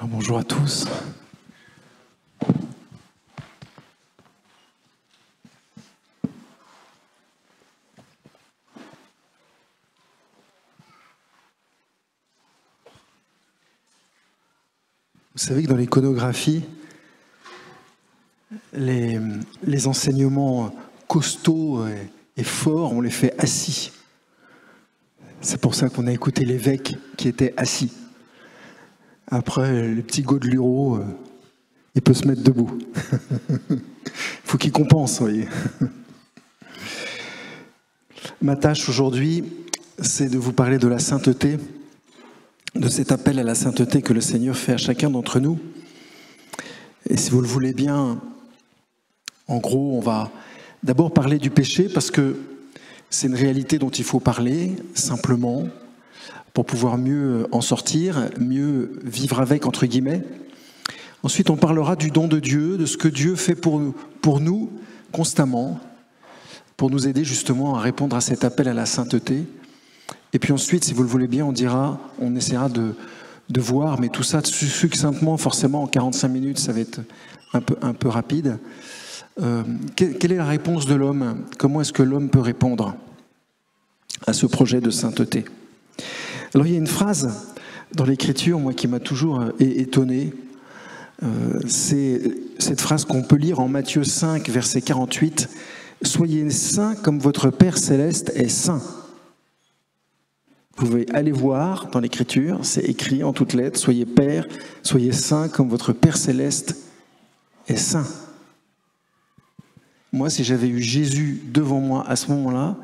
Alors, bonjour à tous. Vous savez que dans l'iconographie, les enseignements costauds et forts, on les fait assis. C'est pour ça qu'on a écouté l'évêque qui était assis. Après, le petit Godelureau, il peut se mettre debout. Il faut qu'il compense, vous voyez. Ma tâche aujourd'hui, c'est de vous parler de la sainteté, de cet appel à la sainteté que le Seigneur fait à chacun d'entre nous. Et si vous le voulez bien, en gros, on va d'abord parler du péché parce que c'est une réalité dont il faut parler simplement pour pouvoir mieux en sortir, mieux vivre avec, entre guillemets. Ensuite, on parlera du don de Dieu, de ce que Dieu fait pour nous constamment, pour nous aider justement à répondre à cet appel à la sainteté. Et puis ensuite, si vous le voulez bien, on essaiera de voir, mais tout ça succinctement, forcément en 45 minutes, ça va être un peu rapide. Quelle est la réponse de l'homme? Comment est-ce que l'homme peut répondre à ce projet de sainteté? Alors il y a une phrase dans l'Écriture, moi, qui m'a toujours étonné. C'est cette phrase qu'on peut lire en Matthieu 5, verset 48. « Soyez saints comme votre Père céleste est saint ». Vous pouvez aller voir dans l'Écriture, c'est écrit en toutes lettres, soyez Père, soyez saints comme votre Père céleste est saint. Moi, si j'avais eu Jésus devant moi à ce moment-là,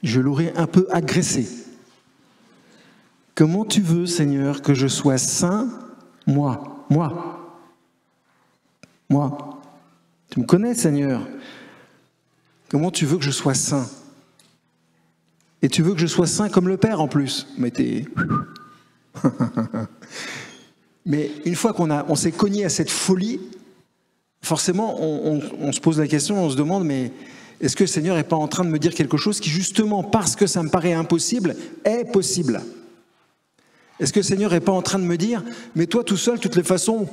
je l'aurais un peu agressé. Comment tu veux, Seigneur, que je sois saint, moi. Tu me connais, Seigneur. Comment tu veux que je sois saint? Et tu veux que je sois saint comme le Père en plus. Mais une fois qu'on s'est cogné à cette folie, forcément, on se pose la question, on se demande, mais est-ce que le Seigneur n'est pas en train de me dire quelque chose qui, justement, parce que ça me paraît impossible, est possible? Est-ce que le Seigneur n'est pas en train de me dire, mais toi tout seul, de toutes les façons,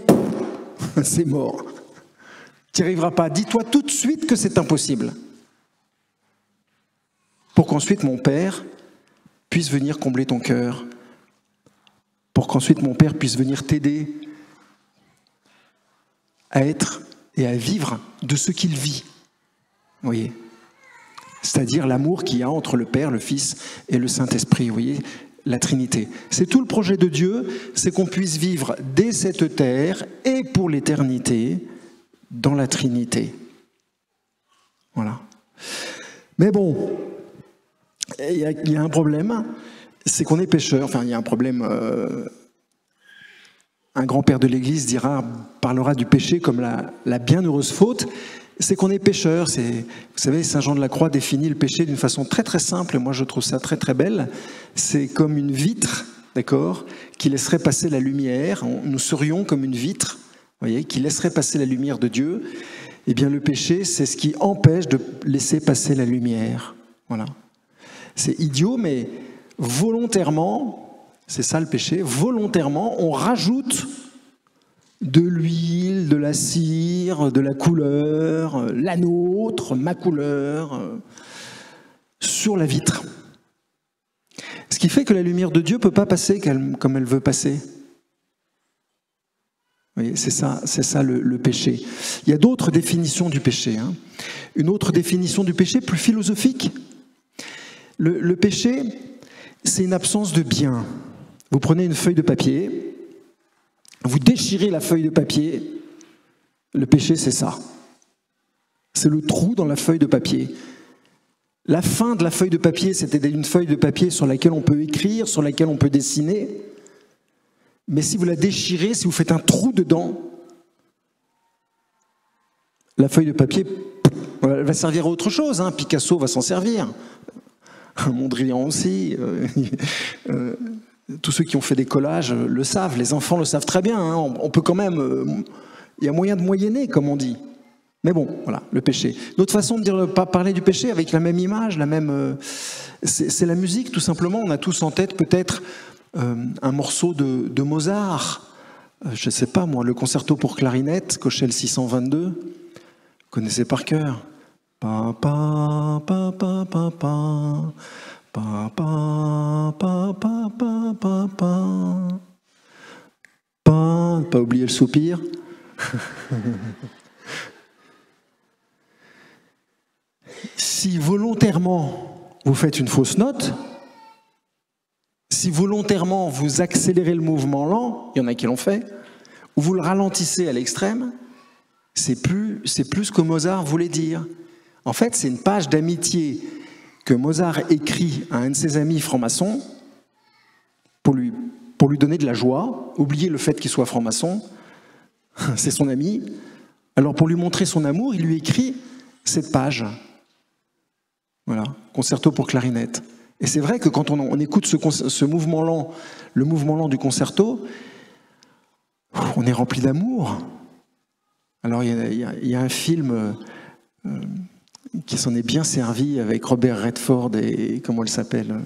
c'est mort. Tu n'y arriveras pas. Dis-toi tout de suite que c'est impossible. Pour qu'ensuite mon Père puisse venir combler ton cœur. Pour qu'ensuite mon Père puisse venir t'aider à être et à vivre de ce qu'il vit. Vous voyez? C'est-à-dire l'amour qu'il y a entre le Père, le Fils et le Saint-Esprit. Vous voyez? La Trinité. C'est tout le projet de Dieu, c'est qu'on puisse vivre dès cette terre et pour l'éternité dans la Trinité. Voilà. Mais bon, il y a un problème, c'est qu'on est pécheur. Enfin, il y a un problème. Un grand-père de l'Église parlera du péché comme la bienheureuse faute. C'est qu'on est pécheur. Vous savez, Saint Jean de la Croix définit le péché d'une façon très très simple, et moi je trouve ça très très belle. C'est comme une vitre, d'accord, qui laisserait passer la lumière. Nous serions comme une vitre, vous voyez, qui laisserait passer la lumière de Dieu. Eh bien, le péché, c'est ce qui empêche de laisser passer la lumière. Voilà. C'est idiot, mais volontairement, c'est ça le péché, volontairement, on rajoute de l'huile, de la cire, de la couleur, la nôtre, ma couleur, sur la vitre. Ce qui fait que la lumière de Dieu ne peut pas passer comme elle veut passer. Vous voyez, c'est ça le péché. Il y a d'autres définitions du péché. Une autre définition du péché, plus philosophique. Le péché, c'est une absence de bien. Vous prenez une feuille de papier, vous déchirez la feuille de papier, le péché c'est ça. C'est le trou dans la feuille de papier. La fin de la feuille de papier, c'était une feuille de papier sur laquelle on peut écrire, sur laquelle on peut dessiner. Mais si vous la déchirez, si vous faites un trou dedans, la feuille de papier, elle va servir à autre chose. Picasso va s'en servir. Mondrian aussi. Tous ceux qui ont fait des collages le savent, les enfants le savent très bien. On peut quand même... Il y a moyen de moyenner, comme on dit. Mais bon, voilà, le péché. D'autres façons de parler du péché avec la même image, c'est la musique, tout simplement. On a tous en tête peut-être un morceau de Mozart, je ne sais pas moi, le concerto pour clarinette, Köchel 622, vous connaissez par cœur. Pa, pa, pa, pa, pa, pa. Pa, pa, pa, pa, pa, pa, pa. Pas oublier le soupir. Si volontairement vous faites une fausse note, si volontairement vous accélérez le mouvement lent, il y en a qui l'ont fait, ou vous le ralentissez à l'extrême, c'est plus ce que Mozart voulait dire. En fait, c'est une page d'amitié que Mozart écrit à un de ses amis francs-maçons pour lui donner de la joie, oublier le fait qu'il soit franc-maçon, c'est son ami. Alors pour lui montrer son amour, il lui écrit cette page. Voilà, concerto pour clarinette. Et c'est vrai que quand on écoute ce mouvement lent, le mouvement lent du concerto, on est rempli d'amour. Alors il y a un film qui s'en est bien servi avec Robert Redford et comment elle s'appelle,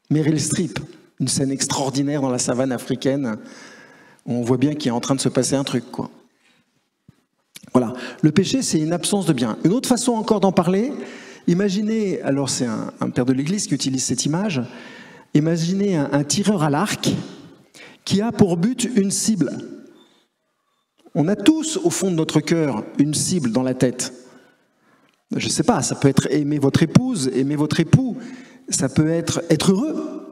Meryl Streep, une scène extraordinaire dans la savane africaine où on voit bien qu'il est en train de se passer un truc, quoi. Voilà, le péché c'est une absence de bien. Une autre façon encore d'en parler, imaginez, alors c'est un père de l'Église qui utilise cette image, imaginez un tireur à l'arc qui a pour but une cible. On a tous au fond de notre cœur une cible dans la tête. Je ne sais pas, ça peut être aimer votre épouse, aimer votre époux, ça peut être heureux,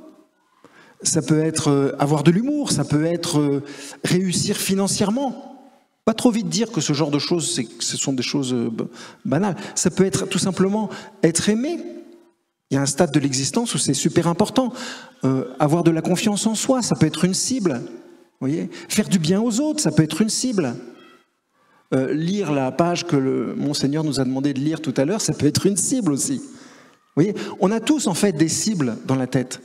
ça peut être avoir de l'humour, ça peut être réussir financièrement. Pas trop vite dire que ce genre de choses, ce sont des choses banales. Ça peut être tout simplement être aimé. Il y a un stade de l'existence où c'est super important. Avoir de la confiance en soi, ça peut être une cible. Vous voyez ? Faire du bien aux autres, ça peut être une cible. Lire la page que Monseigneur nous a demandé de lire tout à l'heure, ça peut être une cible aussi. Vous voyez ? On a tous en fait des cibles dans la tête.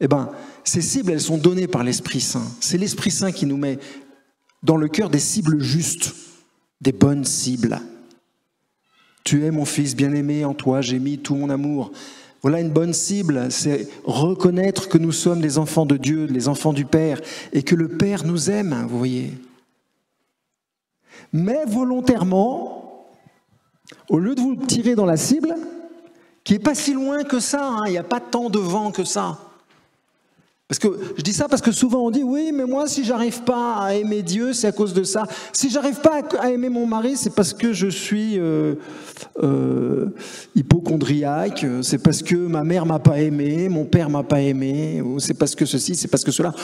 Eh bien, ces cibles, elles sont données par l'Esprit Saint. C'est l'Esprit Saint qui nous met dans le cœur des cibles justes, des bonnes cibles. Tu es mon fils bien-aimé, en toi j'ai mis tout mon amour. Voilà une bonne cible, c'est reconnaître que nous sommes des enfants de Dieu, les enfants du Père, et que le Père nous aime, vous voyez. Mais volontairement, au lieu de vous tirer dans la cible, qui n'est pas si loin que ça, il n'y a pas tant de vent que ça. Parce que je dis ça parce que souvent on dit oui, mais moi si j'arrive pas à aimer Dieu, c'est à cause de ça. Si j'arrive pas à aimer mon mari, c'est parce que je suis hypocondriaque, c'est parce que ma mère m'a pas aimé, mon père m'a pas aimé, ou c'est parce que ceci, c'est parce que cela.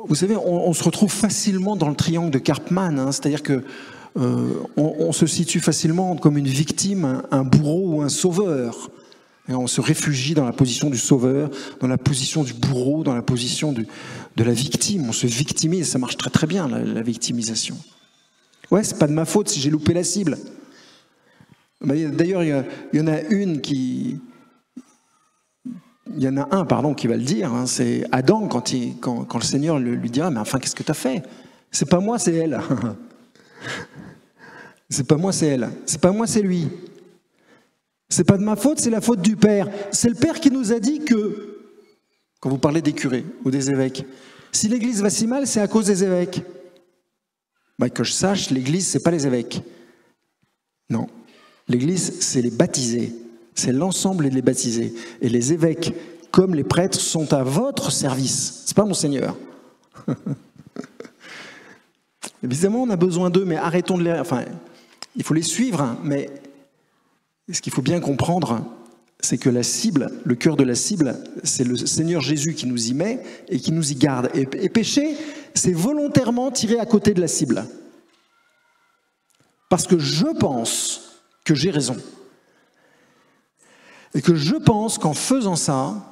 Vous savez, on se retrouve facilement dans le triangle de Karpman, hein, c'est-à-dire que on se situe facilement comme une victime, un bourreau ou un sauveur. Et on se réfugie dans la position du sauveur, dans la position du bourreau, dans la position de la victime. On se victimise, ça marche très très bien, la victimisation. Ouais, c'est pas de ma faute si j'ai loupé la cible. D'ailleurs, il y en a un qui va le dire, hein, c'est Adam, quand le Seigneur lui dira, mais enfin, qu'est-ce que tu as fait ? C'est pas moi, c'est elle. C'est pas moi, c'est elle. C'est pas moi, c'est lui. C'est pas de ma faute, c'est la faute du Père. C'est le Père qui nous a dit que, quand vous parlez des curés ou des évêques, si l'Église va si mal, c'est à cause des évêques. Bah, que je sache, l'Église, c'est pas les évêques. Non. L'Église, c'est les baptisés. C'est l'ensemble des baptisés. Et les évêques, comme les prêtres, sont à votre service. C'est pas Monseigneur. Évidemment, on a besoin d'eux, mais arrêtons de les... Enfin, il faut les suivre, hein, mais... Ce qu'il faut bien comprendre, c'est que la cible, le cœur de la cible, c'est le Seigneur Jésus qui nous y met et qui nous y garde. Et pécher, c'est volontairement tirer à côté de la cible. Parce que je pense que j'ai raison. Et que je pense qu'en faisant ça,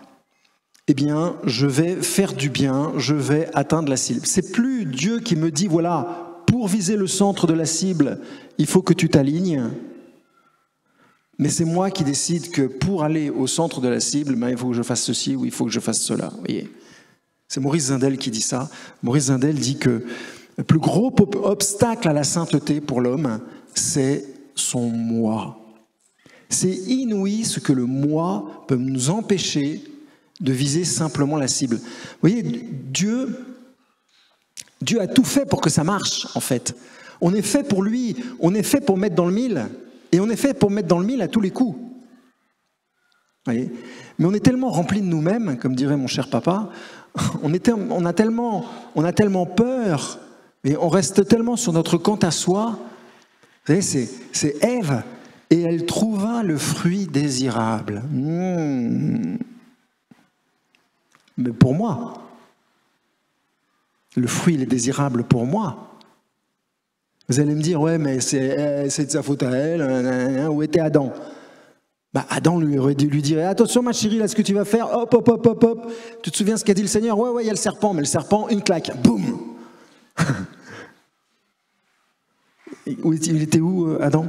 eh bien, je vais faire du bien, je vais atteindre la cible. C'est plus Dieu qui me dit, voilà, pour viser le centre de la cible, il faut que tu t'alignes. Mais c'est moi qui décide que pour aller au centre de la cible, il faut que je fasse ceci ou il faut que je fasse cela. Vous voyez ? C'est Maurice Zindel qui dit ça. Maurice Zindel dit que le plus gros obstacle à la sainteté pour l'homme, c'est son moi. C'est inouï ce que le moi peut nous empêcher de viser simplement la cible. Vous voyez, Dieu a tout fait pour que ça marche, en fait. On est fait pour lui, on est fait pour mettre dans le mille, et on est fait pour mettre dans le mille à tous les coups. Voyez ? Mais on est tellement rempli de nous-mêmes, comme dirait mon cher papa, on a tellement peur, et on reste tellement sur notre quant à soi. Vous savez, c'est Ève, et elle trouva le fruit désirable. Mais pour moi, le fruit, il est désirable pour moi. Vous allez me dire, ouais, mais c'est de sa faute à elle, où était Adam ? Adam lui aurait dû lui dire, attention ma chérie, là ce que tu vas faire, hop, hop, hop, hop, hop. Tu te souviens ce qu'a dit le Seigneur ? Ouais, il y a le serpent, mais le serpent, une claque, boum. Il était où, Adam ?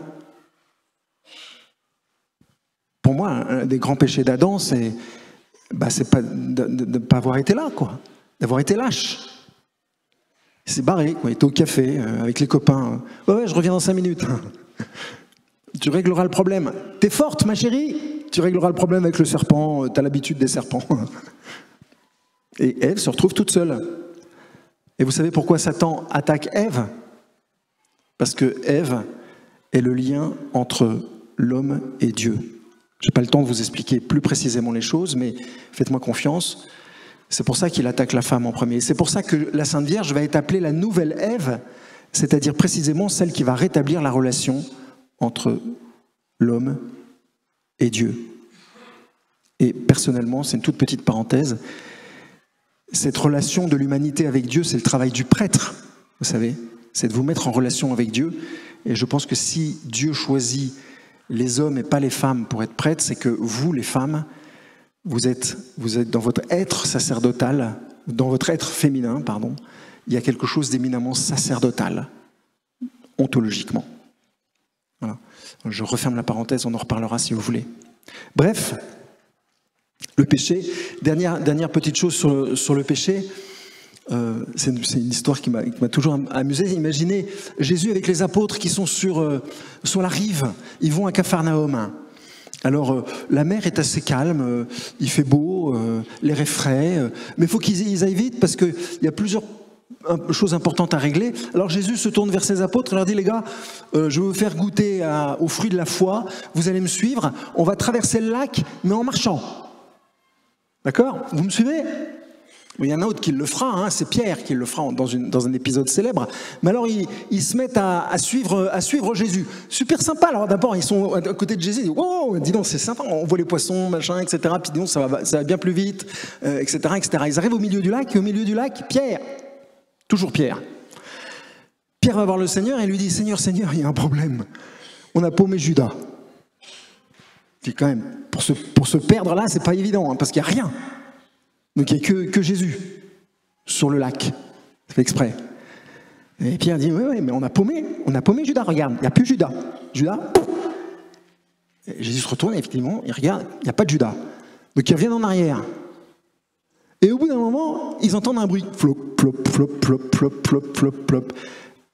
Pour moi, un des grands péchés d'Adam, c'est pas de ne pas avoir été là, quoi. D'avoir été lâche. Il s'est barré, quoi. Il était au café avec les copains. Ouais, je reviens dans 5 minutes. Tu régleras le problème. T'es forte, ma chérie. Tu régleras le problème avec le serpent. T'as l'habitude des serpents. Et Ève se retrouve toute seule. Et vous savez pourquoi Satan attaque Ève ? Parce que Ève est le lien entre l'homme et Dieu. Je n'ai pas le temps de vous expliquer plus précisément les choses, mais faites-moi confiance. C'est pour ça qu'il attaque la femme en premier. C'est pour ça que la Sainte Vierge va être appelée la nouvelle Ève, c'est-à-dire précisément celle qui va rétablir la relation entre l'homme et Dieu. Et personnellement, c'est une toute petite parenthèse, cette relation de l'humanité avec Dieu, c'est le travail du prêtre, vous savez, c'est de vous mettre en relation avec Dieu. Et je pense que si Dieu choisit les hommes et pas les femmes pour être prêtres, c'est que vous, les femmes, vous êtes dans votre être sacerdotal, dans votre être féminin, pardon, il y a quelque chose d'éminemment sacerdotal, ontologiquement. Voilà. Je referme la parenthèse, on en reparlera si vous voulez. Bref, le péché, dernière petite chose sur le péché, c'est une histoire qui m'a toujours amusé. Imaginez Jésus avec les apôtres qui sont sur la rive, ils vont à Capharnaüm. Alors la mer est assez calme, il fait beau, l'air est frais, mais il faut qu'ils aillent vite parce qu'il y a plusieurs chose importante à régler. Alors Jésus se tourne vers ses apôtres et leur dit, les gars, je vais vous faire goûter aux fruits de la foi, vous allez me suivre, on va traverser le lac, mais en marchant. D'accord ? Vous me suivez ? Il y en a un autre qui le fera, hein, c'est Pierre qui le fera dans un épisode célèbre. Mais alors ils se mettent à suivre Jésus. Super sympa. Alors d'abord ils sont à côté de Jésus, ils disent, wow, dis donc c'est sympa, on voit les poissons, machin, etc. Puis dis donc ça va bien plus vite, etc., etc. Ils arrivent au milieu du lac, et au milieu du lac, Pierre, toujours Pierre. Pierre va voir le Seigneur et lui dit, Seigneur, il y a un problème. On a paumé Judas. Il dit quand même, pour se perdre là, c'est pas évident, hein, parce qu'il n'y a rien. Donc il n'y a que Jésus sur le lac. C'est fait exprès. Et Pierre dit, oui, mais on a paumé Judas, regarde, il n'y a plus Judas. Judas, et Jésus se retourne, et effectivement, il regarde, il n'y a pas de Judas. Donc il revient en arrière. Et au bout d'un moment, ils entendent un bruit. Flop, flop, flop, flop, flop, flop, flop, flop.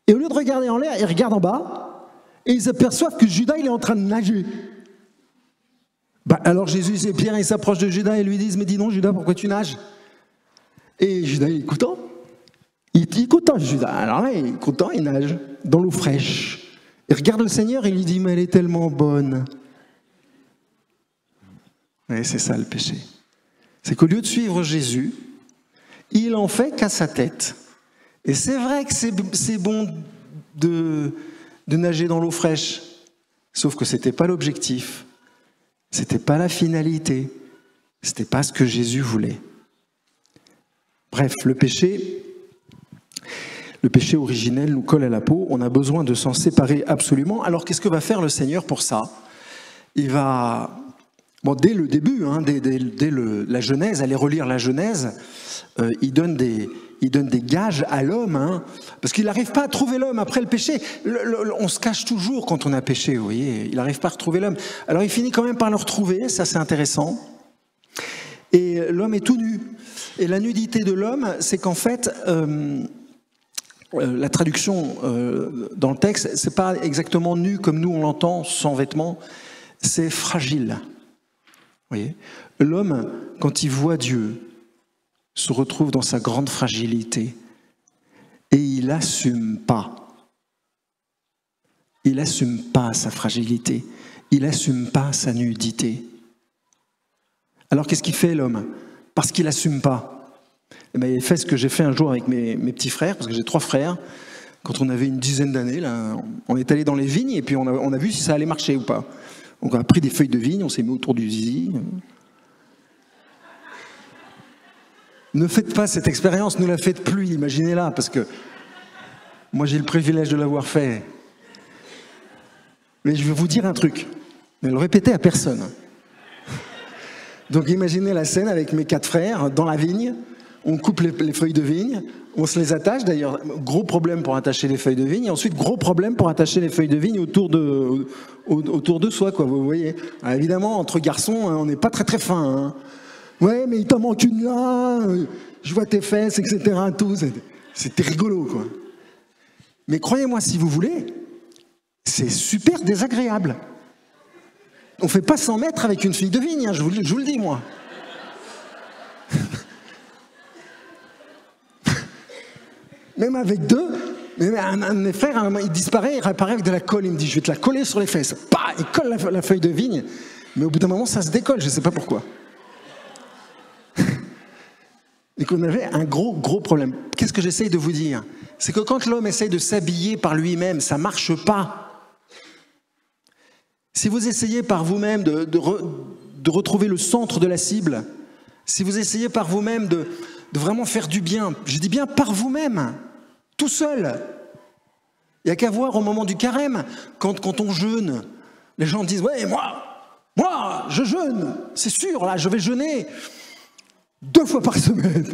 Et au lieu de regarder en l'air, ils regardent en bas, et ils s'aperçoivent que Judas, il est en train de nager. Alors Jésus et Pierre, ils s'approchent de Judas et lui disent, mais dis donc Judas, pourquoi tu nages ? Et Judas, il est content. Il est content, Judas. Alors là, il est content, il nage dans l'eau fraîche. Il regarde le Seigneur et il lui dit, mais elle est tellement bonne. Et c'est ça le péché. C'est qu'au lieu de suivre Jésus, il en fait qu'à sa tête. Et c'est vrai que c'est bon de nager dans l'eau fraîche, sauf que ce n'était pas l'objectif. C'était pas la finalité, c'était pas ce que Jésus voulait. Bref, le péché originel nous colle à la peau, on a besoin de s'en séparer absolument. Alors qu'est-ce que va faire le Seigneur pour ça ? Il va, dès le début, hein, dès la Genèse, allez relire la Genèse, il donne des gages à l'homme, hein, parce qu'il n'arrive pas à trouver l'homme après le péché. On se cache toujours quand on a péché, vous voyez. Il n'arrive pas à retrouver l'homme. Alors il finit quand même par le retrouver, ça c'est intéressant. Et l'homme est tout nu. Et la nudité de l'homme, c'est qu'en fait, la traduction dans le texte, c'est pas exactement nu comme nous on l'entend, sans vêtements, c'est fragile. Vous voyez. L'homme, quand il voit Dieu, se retrouve dans sa grande fragilité et il n'assume pas. Il n'assume pas sa fragilité. Il n'assume pas sa nudité. Alors qu'est-ce qu'il fait l'homme? Parce qu'il n'assume pas. Eh bien, il fait ce que j'ai fait un jour avec mes petits frères, parce que j'ai 3 frères. Quand on avait une dizaine d'années, là, on est allé dans les vignes et puis on a vu si ça allait marcher ou pas. Donc on a pris des feuilles de vigne, on s'est mis autour du zizi. Ne faites pas cette expérience, ne la faites plus, imaginez-la, parce que moi j'ai le privilège de l'avoir fait. Mais je vais vous dire un truc, ne le répétez à personne. Donc imaginez la scène avec mes 4 frères dans la vigne, on coupe les feuilles de vigne, on se les attache, d'ailleurs, gros problème pour attacher les feuilles de vigne, et ensuite gros problème pour attacher les feuilles de vigne autour de soi, quoi, vous voyez. Alors, évidemment, entre garçons, on n'est pas très très fin. Hein. Ouais, mais il t'en manque une là, je vois tes fesses, etc. Tout. C'était rigolo, quoi. Mais croyez-moi, si vous voulez, c'est super désagréable. On ne fait pas 100 mètres avec une fille de vigne, hein, je vous le dis, moi. Même avec 2, un de mes frères, il disparaît, il réapparaît avec de la colle. Il me dit, je vais te la coller sur les fesses. Bah, il colle la feuille de vigne. Mais au bout d'un moment, ça se décolle, je ne sais pas pourquoi. Et qu'on avait un gros problème. Qu'est-ce que j'essaye de vous dire? C'est que quand l'homme essaye de s'habiller par lui-même, ça ne marche pas. Si vous essayez par vous-même de retrouver le centre de la cible, si vous essayez par vous-même de vraiment faire du bien, je dis bien par vous-même, tout seul. Il n'y a qu'à voir au moment du carême, quand on jeûne, les gens disent « Ouais, moi, je jeûne, c'est sûr, là, je vais jeûner 2 fois par semaine. »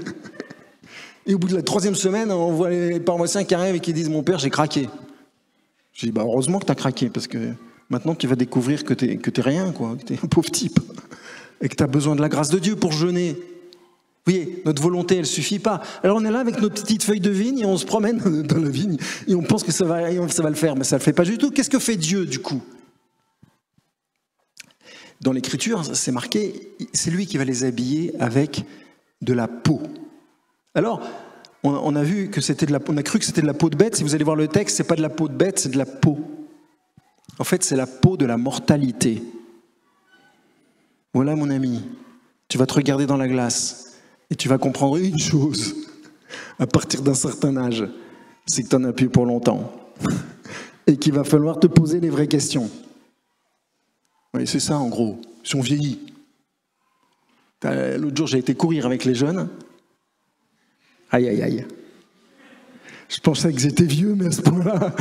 Et au bout de la 3e semaine, on voit les paroissiens qui arrivent et qui disent « Mon père, j'ai craqué. » Je dis « Bah, heureusement que tu as craqué, parce que maintenant tu vas découvrir que t'es rien, quoi, que tu es un pauvre type, et que tu as besoin de la grâce de Dieu pour jeûner. » Vous voyez, notre volonté, elle ne suffit pas. Alors on est là avec nos petites feuilles de vigne et on se promène dans la vigne et on pense que ça va le faire, mais ça ne le fait pas du tout. Qu'est-ce que fait Dieu, du coup? Dans l'Écriture, c'est marqué, c'est lui qui va les habiller avec de la peau. Alors, on a vu que on a cru que c'était de la peau de bête. Si vous allez voir le texte, c'est pas de la peau de bête, c'est de la peau. En fait, c'est la peau de la mortalité. Voilà, mon ami, tu vas te regarder dans la glace. Et tu vas comprendre une chose, à partir d'un certain âge, c'est que tu n'en as plus pour longtemps. Et qu'il va falloir te poser les vraies questions. Oui, c'est ça en gros, si on vieillit. L'autre jour, j'ai été courir avec les jeunes. Aïe, aïe, aïe. Je pensais que j'étais vieux, mais à ce point-là...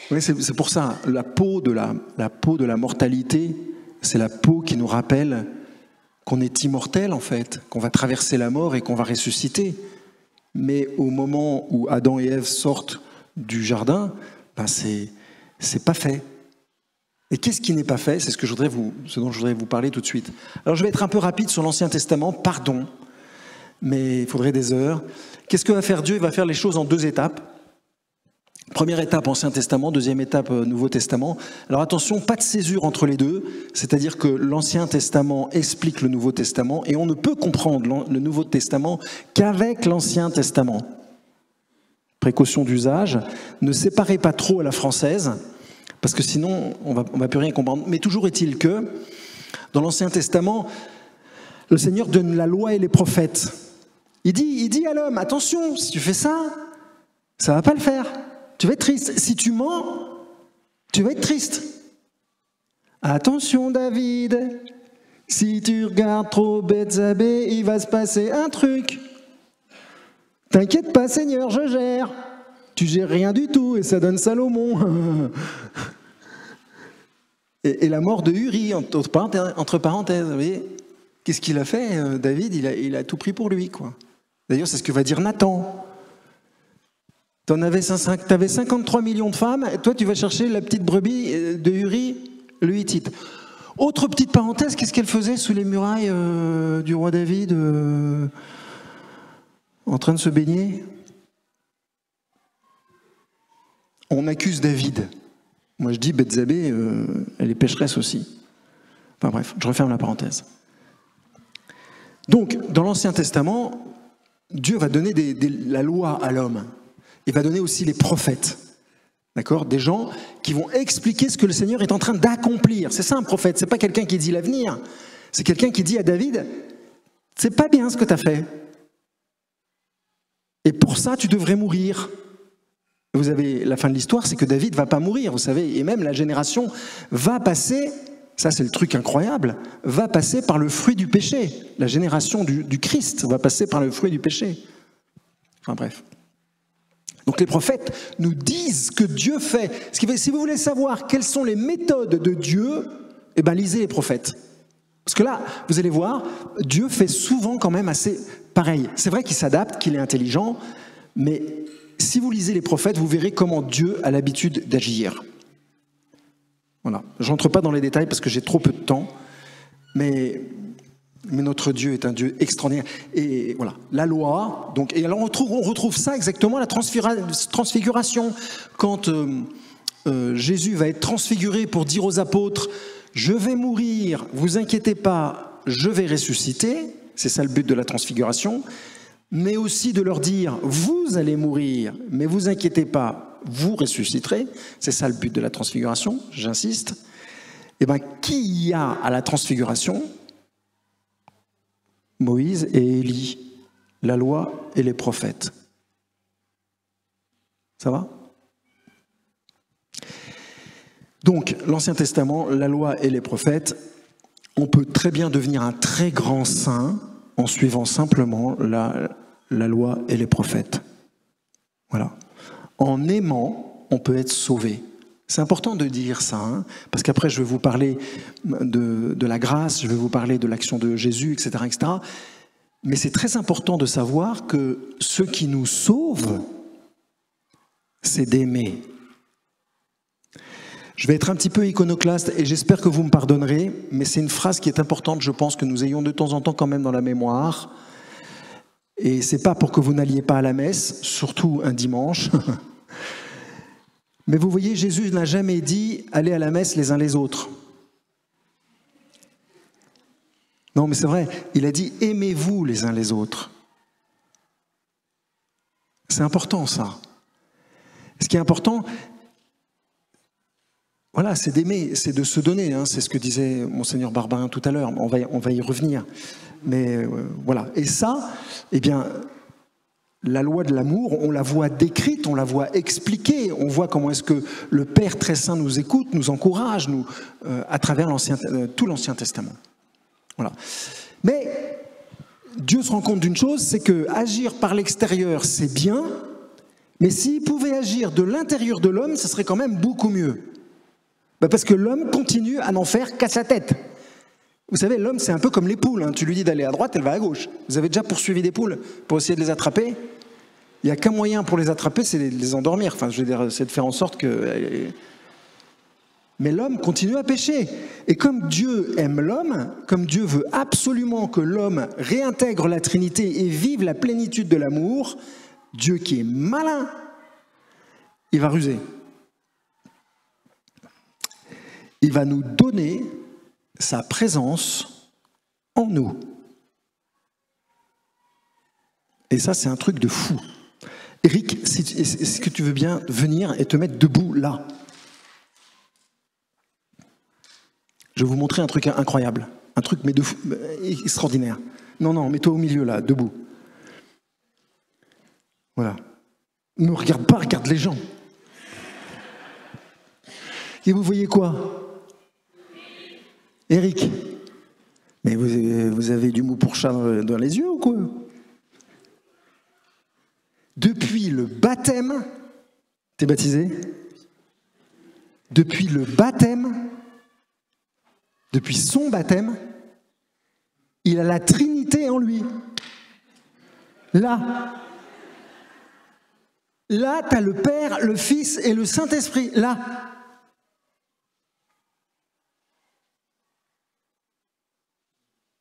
Oui, c'est pour ça, la peau de la mortalité, c'est la peau qui nous rappelle qu'on est immortel en fait, qu'on va traverser la mort et qu'on va ressusciter. Mais au moment où Adam et Ève sortent du jardin, ben c'est pas fait. Et qu'est-ce qui n'est pas fait? C'est ce dont je voudrais vous parler tout de suite. Alors je vais être un peu rapide sur l'Ancien Testament, pardon, mais il faudrait des heures. Qu'est-ce que va faire Dieu? Il va faire les choses en 2 étapes. Première étape, Ancien Testament, 2e étape, Nouveau Testament. Alors attention, pas de césure entre les deux, c'est-à-dire que l'Ancien Testament explique le Nouveau Testament et on ne peut comprendre le Nouveau Testament qu'avec l'Ancien Testament. Précaution d'usage, ne séparez pas trop à la française, parce que sinon on va plus rien comprendre. Mais toujours est-il que, dans l'Ancien Testament, le Seigneur donne la loi et les prophètes. Il dit à l'homme, attention, si tu fais ça, ça va pas le faire. Tu vas être triste. Si tu mens, tu vas être triste. Attention David, si tu regardes trop Bethsabée, il va se passer un truc. T'inquiète pas Seigneur, je gère. Tu gères rien du tout et ça donne Salomon. et la mort de Uri, entre parenthèses, vous voyez, qu'est-ce qu'il a fait David, il a tout pris pour lui, quoi. D'ailleurs, c'est ce que va dire Nathan. T'avais 53 millions de femmes, et toi tu vas chercher la petite brebis de Uri, le Hittite. Autre petite parenthèse, qu'est-ce qu'elle faisait sous les murailles du roi David en train de se baigner? On accuse David. Moi je dis Bethsabée, elle est pécheresse aussi. Enfin bref, je referme la parenthèse. Donc, dans l'Ancien Testament, Dieu va donner la loi à l'homme. Il va donner aussi les prophètes. D'accord? Des gens qui vont expliquer ce que le Seigneur est en train d'accomplir. C'est ça un prophète, c'est pas quelqu'un qui dit l'avenir. C'est quelqu'un qui dit à David, c'est pas bien ce que tu as fait. Et pour ça, tu devrais mourir. Vous avez la fin de l'histoire, c'est que David ne va pas mourir, vous savez, et même la génération va passer, ça c'est le truc incroyable, va passer par le fruit du péché. La génération du Christ va passer par le fruit du péché. Enfin bref. Donc les prophètes nous disent ce que Dieu fait. Ce qui fait, si vous voulez savoir quelles sont les méthodes de Dieu, eh bien lisez les prophètes. Parce que là, vous allez voir, Dieu fait souvent quand même assez pareil. C'est vrai qu'il s'adapte, qu'il est intelligent, mais si vous lisez les prophètes, vous verrez comment Dieu a l'habitude d'agir. Voilà. Je rentre pas dans les détails parce que j'ai trop peu de temps, mais notre Dieu est un Dieu extraordinaire. Et voilà, la loi. Donc, et alors on retrouve ça exactement, la transfiguration. Quand Jésus va être transfiguré pour dire aux apôtres, je vais mourir, vous inquiétez pas, je vais ressusciter. C'est ça le but de la transfiguration. Mais aussi de leur dire, vous allez mourir, mais vous inquiétez pas, vous ressusciterez. C'est ça le but de la transfiguration, j'insiste. Et bien, qui y a à la transfiguration? Moïse et Élie, la loi et les prophètes. Ça va? Donc, l'Ancien Testament, la loi et les prophètes, on peut très bien devenir un très grand saint en suivant simplement la loi et les prophètes. Voilà. En aimant, on peut être sauvé. C'est important de dire ça, hein, parce qu'après je vais vous parler de la grâce, je vais vous parler de l'action de Jésus, etc., etc. Mais c'est très important de savoir que ce qui nous sauve, c'est d'aimer. Je vais être un petit peu iconoclaste et j'espère que vous me pardonnerez, mais c'est une phrase qui est importante, je pense, que nous ayons de temps en temps quand même dans la mémoire. Et c'est pas pour que vous n'alliez pas à la messe, surtout un dimanche. Mais vous voyez, Jésus n'a jamais dit « allez à la messe les uns les autres ». Non, mais c'est vrai, il a dit « aimez-vous les uns les autres ». C'est important, ça. Ce qui est important, voilà, c'est d'aimer, c'est de se donner. Hein, c'est ce que disait Monseigneur Barbarin tout à l'heure. On va y revenir. Mais voilà. Et ça, eh bien, la loi de l'amour, on la voit décrite, on la voit expliquée. On voit comment est-ce que le Père très saint nous écoute, nous encourage, à travers tout l'Ancien Testament. Voilà. Mais Dieu se rend compte d'une chose, c'est que agir par l'extérieur, c'est bien, mais s'il pouvait agir de l'intérieur de l'homme, ce serait quand même beaucoup mieux. Parce que l'homme continue à n'en faire qu'à sa tête. Vous savez, l'homme, c'est un peu comme les poules. Hein. Tu lui dis d'aller à droite, elle va à gauche. Vous avez déjà poursuivi des poules pour essayer de les attraper? Il n'y a qu'un moyen pour les attraper, c'est de les endormir. Enfin, je veux dire, c'est de faire en sorte que... Mais l'homme continue à pécher. Et comme Dieu aime l'homme, comme Dieu veut absolument que l'homme réintègre la Trinité et vive la plénitude de l'amour, Dieu qui est malin, il va ruser. Il va nous donner sa présence en nous. Et ça, c'est un truc de fou. Eric, est-ce que tu veux bien venir et te mettre debout là? Je vais vous montrer un truc incroyable. Un truc mais de fou, extraordinaire. Non, mets-toi au milieu là, debout. Voilà. Ne regarde pas, regarde les gens. Et vous voyez quoi? Eric, mais vous avez du mou pour chat dans les yeux ou quoi? Depuis le baptême, t'es baptisé? Depuis le baptême, depuis son baptême, il a la Trinité en lui. Là, t'as le Père, le Fils et le Saint-Esprit. Là.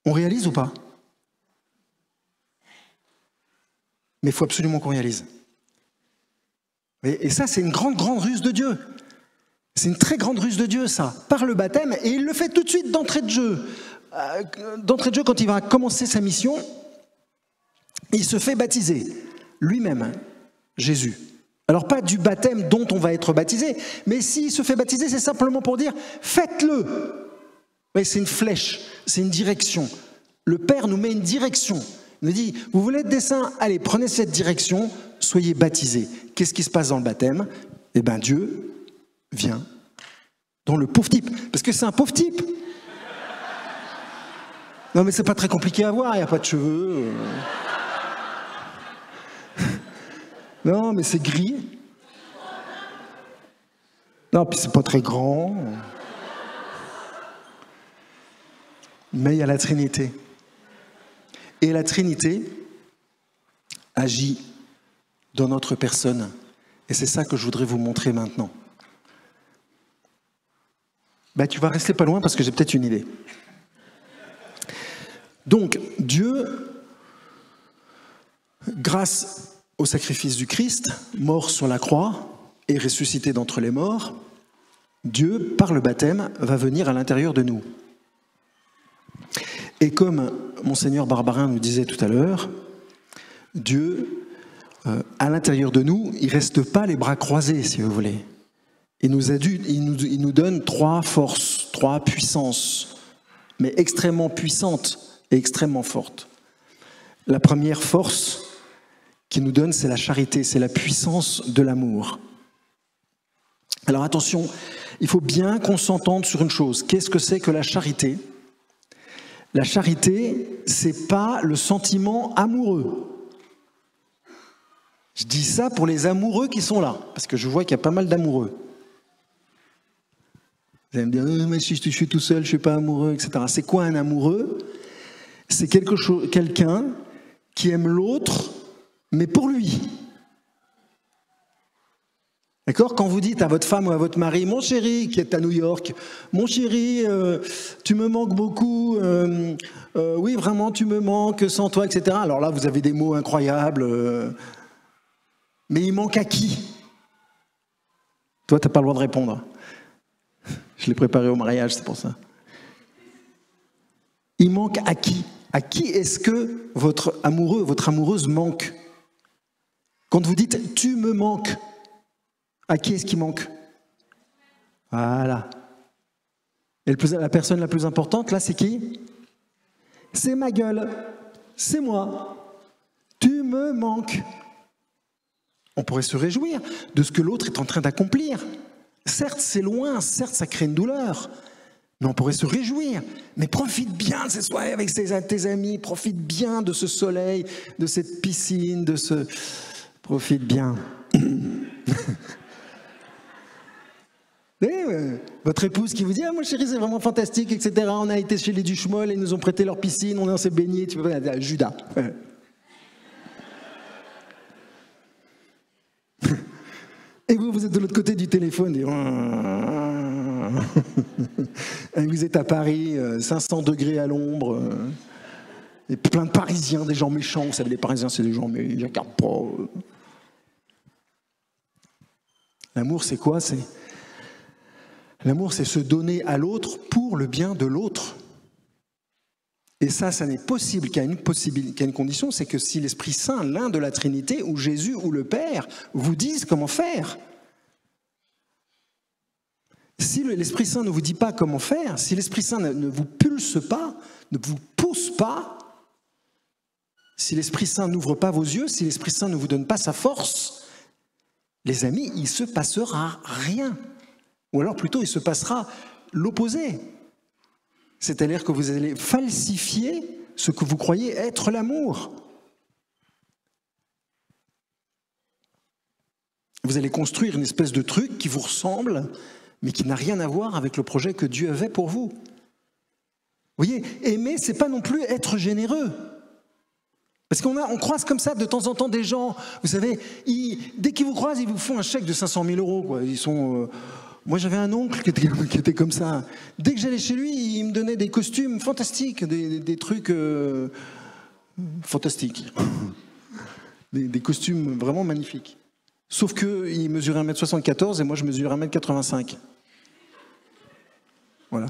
On réalise ou pas? Mais il faut absolument qu'on réalise. Et ça, c'est une grande ruse de Dieu. C'est une très grande ruse de Dieu, ça. Par le baptême, et il le fait tout de suite d'entrée de jeu. d'entrée de jeu, quand il va commencer sa mission, il se fait baptiser, lui-même, Jésus. Alors pas du baptême dont on va être baptisé, mais s'il se fait baptiser, c'est simplement pour dire « faites-le ». C'est une flèche, c'est une direction. Le Père nous met une direction. Il nous dit « vous voulez être des saints, allez, prenez cette direction, soyez baptisés ». Qu'est-ce qui se passe dans le baptême? Eh bien Dieu vient dans le pauvre type, parce que c'est un pauvre type. Non mais c'est pas très compliqué à voir, il n'y a pas de cheveux. Non mais c'est gris. Non puis c'est pas très grand. Mais il y a la Trinité. Et la Trinité agit dans notre personne. Et c'est ça que je voudrais vous montrer maintenant. Tu vas rester pas loin parce que j'ai peut-être une idée. Donc, Dieu, grâce au sacrifice du Christ, mort sur la croix et ressuscité d'entre les morts, Dieu, par le baptême, va venir à l'intérieur de nous. Et comme Monseigneur Barbarin nous disait tout à l'heure, Dieu, à l'intérieur de nous, il ne reste pas les bras croisés, si vous voulez. Il nous donne 3 forces, 3 puissances, mais extrêmement puissantes et extrêmement fortes. La première force qu'il nous donne, c'est la charité, c'est la puissance de l'amour. Alors attention, il faut bien qu'on s'entende sur une chose. Qu'est-ce que c'est que la charité ? La charité, c'est pas le sentiment amoureux. Je dis ça pour les amoureux qui sont là, parce que je vois qu'il y a pas mal d'amoureux. Vous allez me dire, mais si je suis tout seul, je ne suis pas amoureux, etc. C'est quoi un amoureux? C'est quelqu'un qui aime l'autre, mais pour lui. D'accord? Quand vous dites à votre femme ou à votre mari, mon chéri, qui est à New York, mon chéri, tu me manques beaucoup, oui, vraiment, tu me manques, sans toi, etc. Alors là, vous avez des mots incroyables, mais il manque à qui? Toi, tu n'as pas le droit de répondre. Je l'ai préparé au mariage, c'est pour ça. Il manque à qui? À qui est-ce que votre amoureux, votre amoureuse manque? Quand vous dites « tu me manques », à qui est-ce qu'il manque? Voilà. Et la personne la plus importante, là, c'est qui? C'est ma gueule. C'est moi. Tu me manques. On pourrait se réjouir de ce que l'autre est en train d'accomplir. Certes, c'est loin, certes, ça crée une douleur, mais on pourrait se réjouir. Mais profite bien de ces soirées avec tes amis, profite bien de ce soleil, de cette piscine, de ce... Profite bien. Votre épouse qui vous dit « Ah, mon chéri, c'est vraiment fantastique, etc. On a été chez les Duchemol, ils nous ont prêté leur piscine, on s'est baigné. » Tu peux Judas. Et vous êtes de l'autre côté du téléphone. Et vous êtes à Paris, 500 degrés à l'ombre. Et plein de Parisiens, des gens méchants. Vous savez, les Parisiens, c'est des gens, mais ils ne regardent pas. L'amour, c'est quoi? L'amour, c'est se donner à l'autre pour le bien de l'autre. Et ça n'est possible qu'à une condition, c'est que si l'Esprit Saint, l'un de la Trinité, ou Jésus, ou le Père, vous disent comment faire. Si l'Esprit Saint ne vous dit pas comment faire, si l'Esprit Saint ne vous pulse pas, ne vous pousse pas, si l'Esprit Saint n'ouvre pas vos yeux, si l'Esprit Saint ne vous donne pas sa force, les amis, il ne se passera rien. Ou alors plutôt, il se passera l'opposé. C'est-à-dire que vous allez falsifier ce que vous croyez être l'amour. Vous allez construire une espèce de truc qui vous ressemble, mais qui n'a rien à voir avec le projet que Dieu avait pour vous. Vous voyez, aimer, c'est pas non plus être généreux. Parce on croise comme ça de temps en temps des gens, vous savez, dès qu'ils vous croisent, ils vous font un chèque de 500 000 €. Quoi. Ils sont... Moi, j'avais un oncle qui était comme ça. Dès que j'allais chez lui, il me donnait des costumes fantastiques, des trucs fantastiques. Des costumes vraiment magnifiques. Sauf qu'il mesurait 1,74 m et moi, je mesure 1,85 m. Voilà.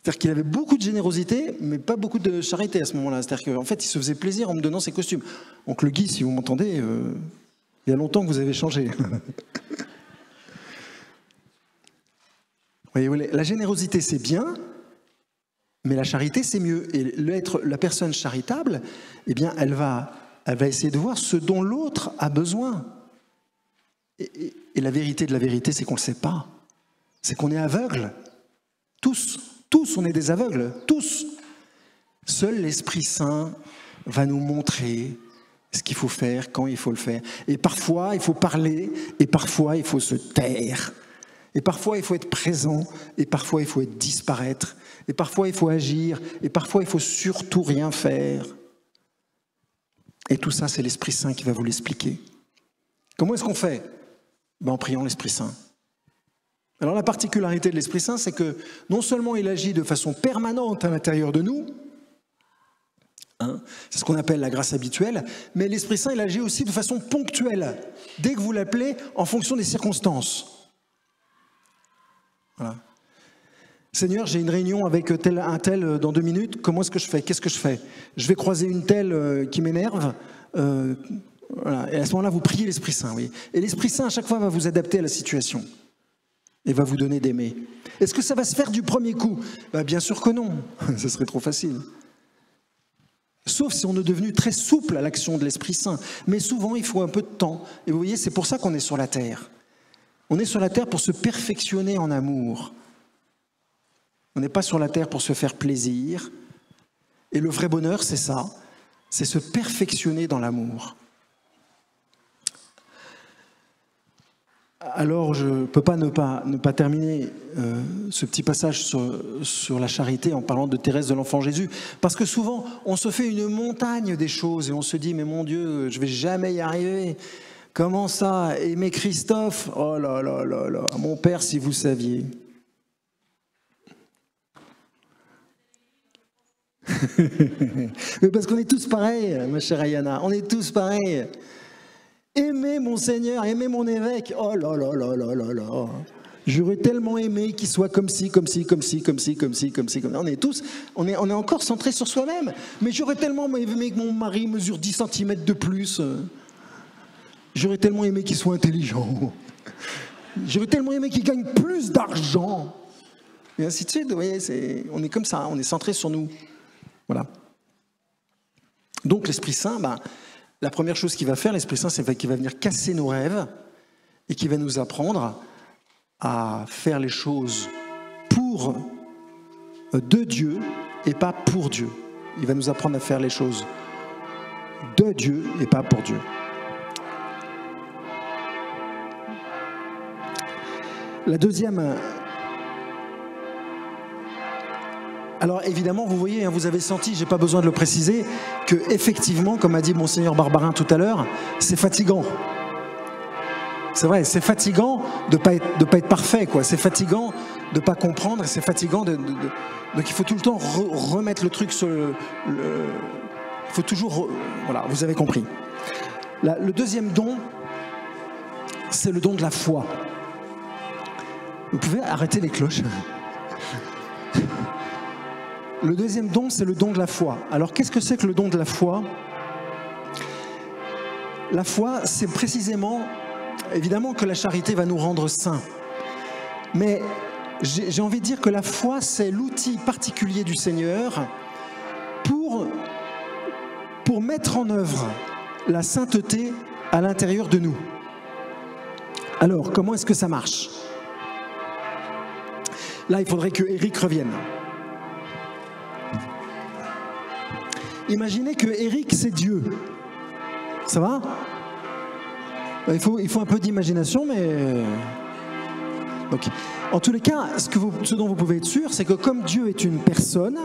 C'est-à-dire qu'il avait beaucoup de générosité, mais pas beaucoup de charité à ce moment-là. C'est-à-dire qu'en fait, il se faisait plaisir en me donnant ses costumes. Oncle Guy, si vous m'entendez, il y a longtemps que vous avez changé. Voyez, la générosité, c'est bien, mais la charité, c'est mieux. Et la personne charitable, eh bien, elle va essayer de voir ce dont l'autre a besoin. Et la vérité de la vérité, c'est qu'on ne le sait pas. C'est qu'on est aveugle. Tous, on est des aveugles, tous. Seul l'Esprit Saint va nous montrer ce qu'il faut faire, quand il faut le faire. Et parfois, il faut parler, et parfois, il faut se taire. Et parfois, il faut être présent, et parfois, il faut disparaître. Et parfois, il faut agir, et parfois, il faut surtout rien faire. Et tout ça, c'est l'Esprit Saint qui va vous l'expliquer. Comment est-ce qu'on fait? En priant l'Esprit Saint. Alors la particularité de l'Esprit Saint, c'est que non seulement il agit de façon permanente à l'intérieur de nous, c'est ce qu'on appelle la grâce habituelle, mais l'Esprit Saint, il agit aussi de façon ponctuelle, dès que vous l'appelez, en fonction des circonstances. Voilà. Seigneur, j'ai une réunion avec un tel dans 2 minutes, comment est-ce que je fais? Qu'est-ce que je fais? Je vais croiser une telle qui m'énerve. Voilà. Et à ce moment-là, vous priez l'Esprit Saint. Oui. Et l'Esprit Saint, à chaque fois, va vous adapter à la situation. Et va vous donner d'aimer. Est-ce que ça va se faire du premier coup? Bien sûr que non, ce serait trop facile. Sauf si on est devenu très souple à l'action de l'Esprit Saint. Mais souvent, il faut un peu de temps. Et vous voyez, c'est pour ça qu'on est sur la terre. On est sur la terre pour se perfectionner en amour. On n'est pas sur la terre pour se faire plaisir. Et le vrai bonheur, c'est ça. C'est se perfectionner dans l'amour. Alors, je ne peux pas ne pas terminer ce petit passage sur la charité en parlant de Thérèse de l'Enfant Jésus. Parce que souvent, on se fait une montagne des choses et on se dit, mais mon Dieu, je ne vais jamais y arriver. Comment ça? Aimer Christophe? Oh là là là là, mon père, si vous saviez. Mais parce qu'on est tous pareils, ma chère Ayana, on est tous pareils. Aimer mon Seigneur, aimer mon évêque, oh là là là là là là. J'aurais tellement aimé qu'il soit comme ci, comme ci, comme ci, comme ci, comme ci, comme ci. On est tous, on est encore centrés sur soi-même. Mais j'aurais tellement aimé que mon mari mesure 10 cm de plus. J'aurais tellement aimé qu'il soit intelligent. J'aurais tellement aimé qu'il gagne plus d'argent. Et ainsi de suite, vous voyez, on est comme ça, on est centré sur nous. Voilà. Donc l'Esprit Saint, la première chose qu'il va faire, l'Esprit Saint, c'est qu'il va venir casser nos rêves et qu'il va nous apprendre à faire les choses de Dieu et pas pour Dieu. Il va nous apprendre à faire les choses de Dieu et pas pour Dieu. La deuxième... Alors évidemment, vous voyez, vous avez senti, je n'ai pas besoin de le préciser, que effectivement, comme a dit Monseigneur Barbarin tout à l'heure, c'est fatigant. C'est vrai, c'est fatigant de pas être parfait, quoi. C'est fatigant de ne pas comprendre, c'est fatigant donc il faut tout le temps remettre le truc sur il faut toujours... Voilà, vous avez compris. Le deuxième don, c'est le don de la foi. Vous pouvez arrêter les cloches. Le deuxième don, c'est le don de la foi. Alors, qu'est-ce que c'est que le don de la foi? La foi, c'est précisément, évidemment que la charité va nous rendre saints. Mais j'ai envie de dire que la foi, c'est l'outil particulier du Seigneur pour mettre en œuvre la sainteté à l'intérieur de nous. Alors, comment est-ce que ça marche? Là, il faudrait que Eric revienne. Imaginez que Eric, c'est Dieu. Ça va? Il faut un peu d'imagination, mais... Donc, en tous les cas, ce dont vous pouvez être sûr, c'est que comme Dieu est une personne,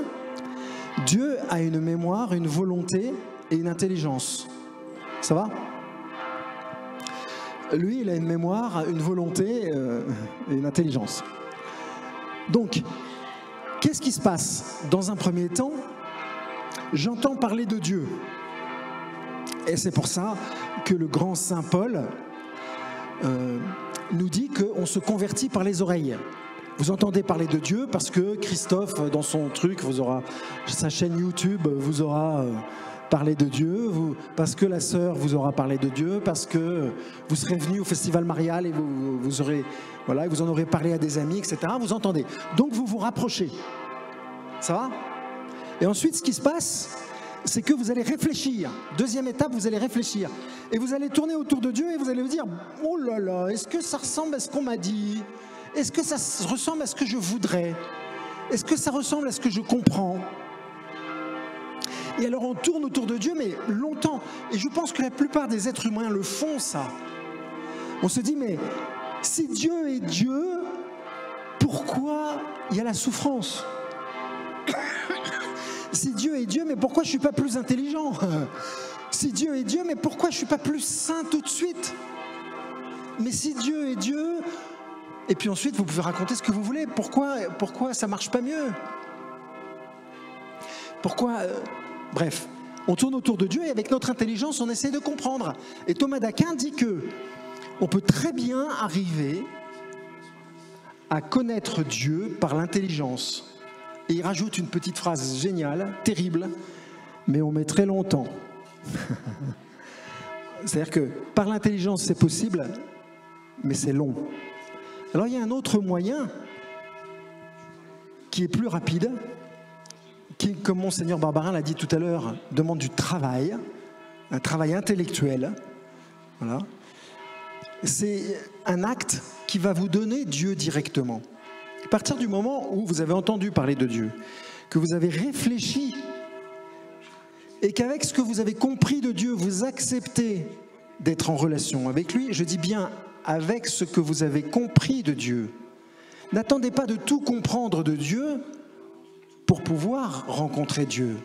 Dieu a une mémoire, une volonté et une intelligence. Ça va? Lui, il a une mémoire, une volonté et une intelligence. Donc, qu'est-ce qui se passe? Dans un premier temps, j'entends parler de Dieu. Et c'est pour ça que le grand Saint Paul nous dit qu'on se convertit par les oreilles. Vous entendez parler de Dieu parce que Christophe, dans son truc, sa chaîne YouTube, vous aura parlé de Dieu, parce que la sœur vous aura parlé de Dieu, parce que vous serez venu au Festival Marial et vous en aurez parlé à des amis, etc. Vous entendez. Donc vous vous rapprochez. Ça va? Et ensuite, ce qui se passe, c'est que vous allez réfléchir. Deuxième étape, vous allez réfléchir. Et vous allez tourner autour de Dieu et vous allez vous dire, oh là là, est-ce que ça ressemble à ce qu'on m'a dit? Est-ce que ça ressemble à ce que je voudrais? Est-ce que ça ressemble à ce que je comprends? Et alors on tourne autour de Dieu, mais longtemps. Et je pense que la plupart des êtres humains le font, ça. On se dit, mais si Dieu est Dieu, pourquoi il y a la souffrance? Si Dieu est Dieu, mais pourquoi je ne suis pas plus intelligent? Si Dieu est Dieu, mais pourquoi je ne suis pas plus saint tout de suite? Mais si Dieu est Dieu... Et puis ensuite, vous pouvez raconter ce que vous voulez. Pourquoi ça ne marche pas mieux? Pourquoi... Bref, on tourne autour de Dieu et avec notre intelligence, on essaie de comprendre. Et Thomas d'Aquin dit que on peut très bien arriver à connaître Dieu par l'intelligence. Et il rajoute une petite phrase géniale, terrible, mais on met très longtemps. C'est-à-dire que par l'intelligence, c'est possible, mais c'est long. Alors il y a un autre moyen qui est plus rapide, qui, comme Monseigneur Barbarin l'a dit tout à l'heure, demande du travail, un travail intellectuel. Voilà. C'est un acte qui va vous donner Dieu directement. À partir du moment où vous avez entendu parler de Dieu, que vous avez réfléchi, et qu'avec ce que vous avez compris de Dieu, vous acceptez d'être en relation avec lui, je dis bien avec ce que vous avez compris de Dieu. N'attendez pas de tout comprendre de Dieu pour pouvoir rencontrer Dieu.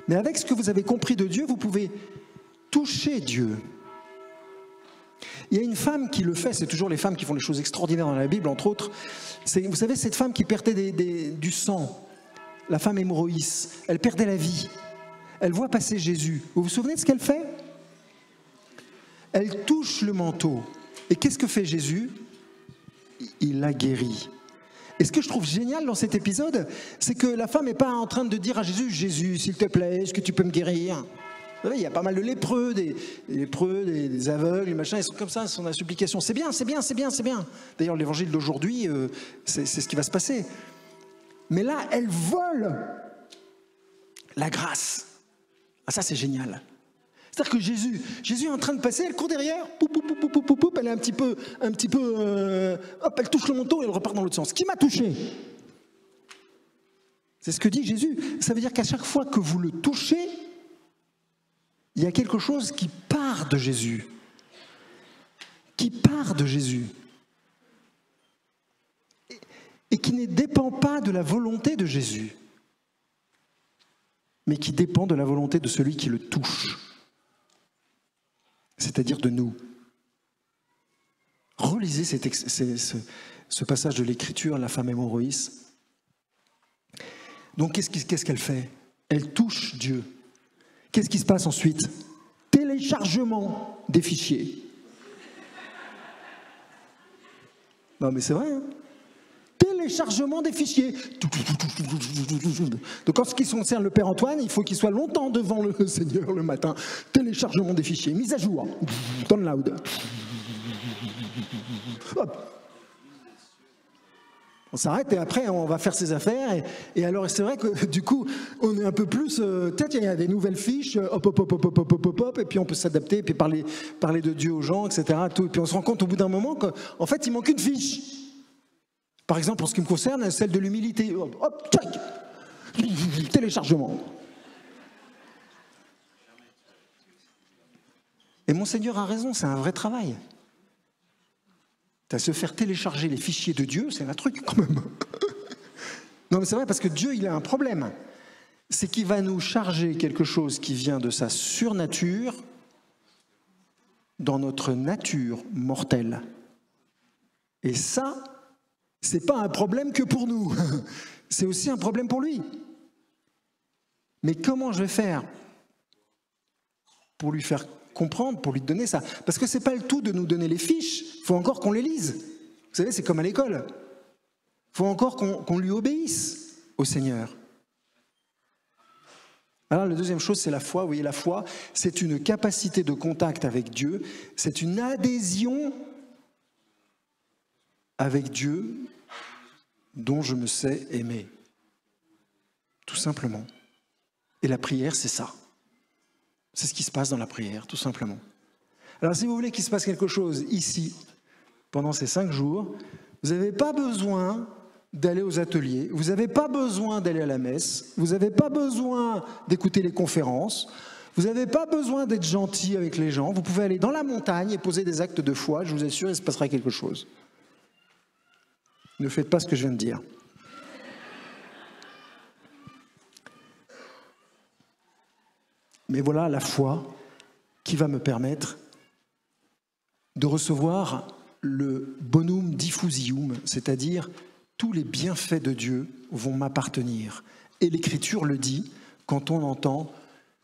Mais avec ce que vous avez compris de Dieu, vous pouvez toucher Dieu. Il y a une femme qui le fait, c'est toujours les femmes qui font les choses extraordinaires dans la Bible, entre autres. Vous savez, cette femme qui perdait du sang, la femme hémorroïs, elle perdait la vie. Elle voit passer Jésus. Vous vous souvenez de ce qu'elle fait? Elle touche le manteau. Et qu'est-ce que fait Jésus? Il la guérit. Et ce que je trouve génial dans cet épisode, c'est que la femme n'est pas en train de dire à Jésus, « Jésus, s'il te plaît, est-ce que tu peux me guérir ?» Vous savez, il y a pas mal de lépreux, des aveugles, des machins, ils sont comme ça, ils sont dans la supplication. C'est bien, c'est bien, c'est bien, c'est bien. D'ailleurs, l'évangile d'aujourd'hui, c'est ce qui va se passer. Mais là, elle vole la grâce. Ah, ça, c'est génial. C'est-à-dire que Jésus est en train de passer, elle court derrière, poup, poup, poup, poup, poup, poup, elle est un petit peu, hop, elle touche le manteau et elle repart dans l'autre sens. Qui m'a touché? C'est ce que dit Jésus. Ça veut dire qu'à chaque fois que vous le touchez, il y a quelque chose qui part de Jésus. Qui part de Jésus. Et qui ne dépend pas de la volonté de Jésus, mais qui dépend de la volonté de celui qui le touche. C'est-à-dire de nous. Relisez ce passage de l'Écriture, la femme hémorroïs. Donc qu'est-ce qu'elle fait? Elle touche Dieu. Qu'est-ce qui se passe ensuite? Téléchargement des fichiers. Non mais c'est vrai, hein? Téléchargement des fichiers. Donc en ce qui concerne le Père Antoine, il faut qu'il soit longtemps devant le Seigneur le matin. Téléchargement des fichiers, mise à jour, download. Hop. On s'arrête et après on va faire ses affaires. Et alors c'est vrai que du coup on est un peu plus... Peut-être il y a des nouvelles fiches, hop, et puis on peut s'adapter, et puis parler de Dieu aux gens, etc. Tout. Et puis on se rend compte au bout d'un moment qu'en fait il manque une fiche. Par exemple, en ce qui me concerne, celle de l'humilité. Hop, tchac, téléchargement. Et Monseigneur a raison, c'est un vrai travail. À se faire télécharger les fichiers de Dieu, c'est un truc quand même. Non mais c'est vrai, parce que Dieu, il a un problème. C'est qu'il va nous charger quelque chose qui vient de sa surnature dans notre nature mortelle. Et ça... c'est pas un problème que pour nous, c'est aussi un problème pour lui. Mais comment je vais faire pour lui faire comprendre, pour lui donner ça? Parce que c'est pas le tout de nous donner les fiches, il faut encore qu'on les lise. savez, c'est comme à l'école. Il faut encore qu'on lui obéisse au Seigneur. Alors, la deuxième chose, c'est la foi. Vous voyez, la foi, c'est une capacité de contact avec Dieu. C'est une adhésion avec Dieu dont je me sais aimé. Tout simplement. Et la prière, c'est ça. C'est ce qui se passe dans la prière, tout simplement. Alors, si vous voulez qu'il se passe quelque chose ici, pendant ces 5 jours, vous n'avez pas besoin d'aller aux ateliers, vous n'avez pas besoin d'aller à la messe, vous n'avez pas besoin d'écouter les conférences, vous n'avez pas besoin d'être gentil avec les gens, vous pouvez aller dans la montagne et poser des actes de foi, je vous assure, il se passera quelque chose. Ne faites pas ce que je viens de dire. Mais voilà la foi qui va me permettre de recevoir le bonum diffusium, c'est-à-dire tous les bienfaits de Dieu vont m'appartenir. Et l'Écriture le dit quand on entend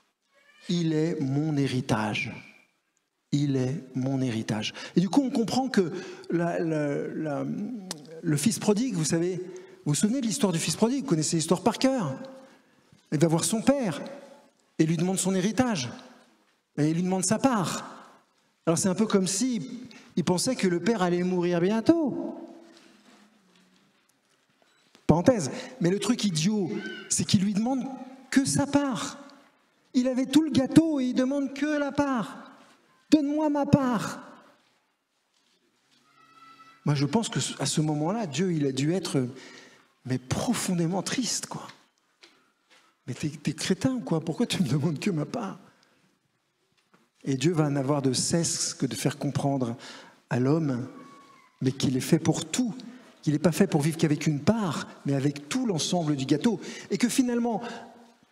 « Il est mon héritage ». Il est mon héritage. Et du coup, on comprend que le fils prodigue, vous savez, vous vous souvenez de l'histoire du fils prodigue, vous connaissez l'histoire par cœur. Il va voir son père et lui demande son héritage. Et il lui demande sa part. Alors c'est un peu comme si il pensait que le père allait mourir bientôt. Parenthèse. Mais le truc idiot, c'est qu'il lui demande que sa part. Il avait tout le gâteau et il demande que la part. Donne-moi ma part. Moi, je pense qu'à ce moment-là, Dieu, il a dû être mais profondément triste, quoi. Mais t'es crétin, quoi. Pourquoi tu me demandes que ma part? Et Dieu va n'avoir de cesse que de faire comprendre à l'homme, mais qu'il est fait pour tout. Qu'il n'est pas fait pour vivre qu'avec une part, mais avec tout l'ensemble du gâteau. Et que finalement,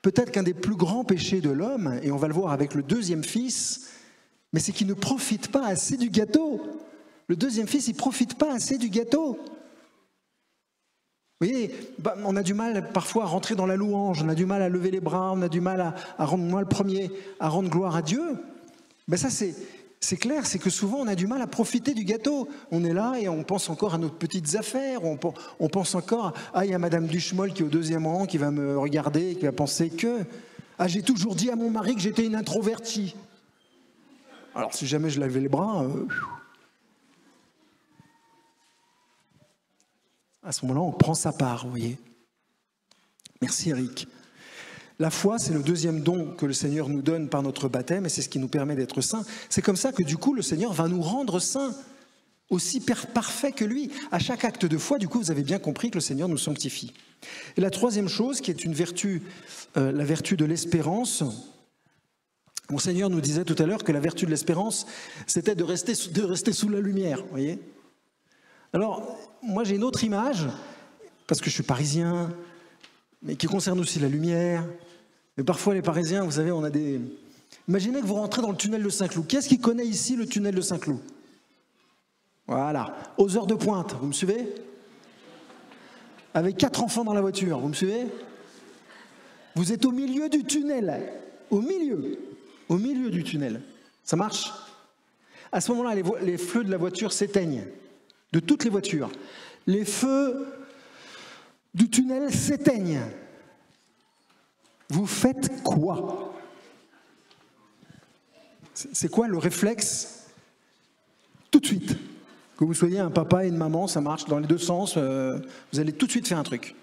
peut-être qu'un des plus grands péchés de l'homme, et on va le voir avec le deuxième fils, mais c'est qu'il ne profite pas assez du gâteau. Le deuxième fils, il ne profite pas assez du gâteau. Vous voyez, on a du mal parfois à rentrer dans la louange, on a du mal à lever les bras, on a du mal à rendre, moi le premier, à rendre gloire à Dieu. Ben ça, c'est clair, c'est que souvent on a du mal à profiter du gâteau. On est là et on pense encore à nos petites affaires, on pense encore à il y a Madame Duchemol qui est au deuxième rang, qui va me regarder, qui va penser que j'ai toujours dit à mon mari que j'étais une introvertie. Alors si jamais je levais les bras, à ce moment-là, on prend sa part, vous voyez. Merci Eric. La foi, c'est le deuxième don que le Seigneur nous donne par notre baptême, et c'est ce qui nous permet d'être saints. C'est comme ça que du coup, le Seigneur va nous rendre saints, aussi parfaits que lui. À chaque acte de foi, du coup, vous avez bien compris que le Seigneur nous sanctifie. Et la troisième chose, qui est une vertu, la vertu de l'espérance. Mon Seigneur nous disait tout à l'heure que la vertu de l'espérance, c'était de rester sous la lumière, vous voyez. Alors, moi j'ai une autre image, parce que je suis parisien, mais qui concerne aussi la lumière. Mais parfois les Parisiens, vous savez, on a des... Imaginez que vous rentrez dans le tunnel de Saint-Cloud. Qui est-ce qui connaît ici le tunnel de Saint-Cloud? Voilà, aux heures de pointe, vous me suivez? Avec 4 enfants dans la voiture, vous me suivez? Vous êtes au milieu du tunnel, au milieu du tunnel. Ça marche? À ce moment-là, les feux de la voiture s'éteignent, de toutes les voitures. Les feux du tunnel s'éteignent. Vous faites quoi? C'est quoi le réflexe? Tout de suite. Que vous soyez un papa et une maman, ça marche dans les deux sens. Vous allez tout de suite faire un truc.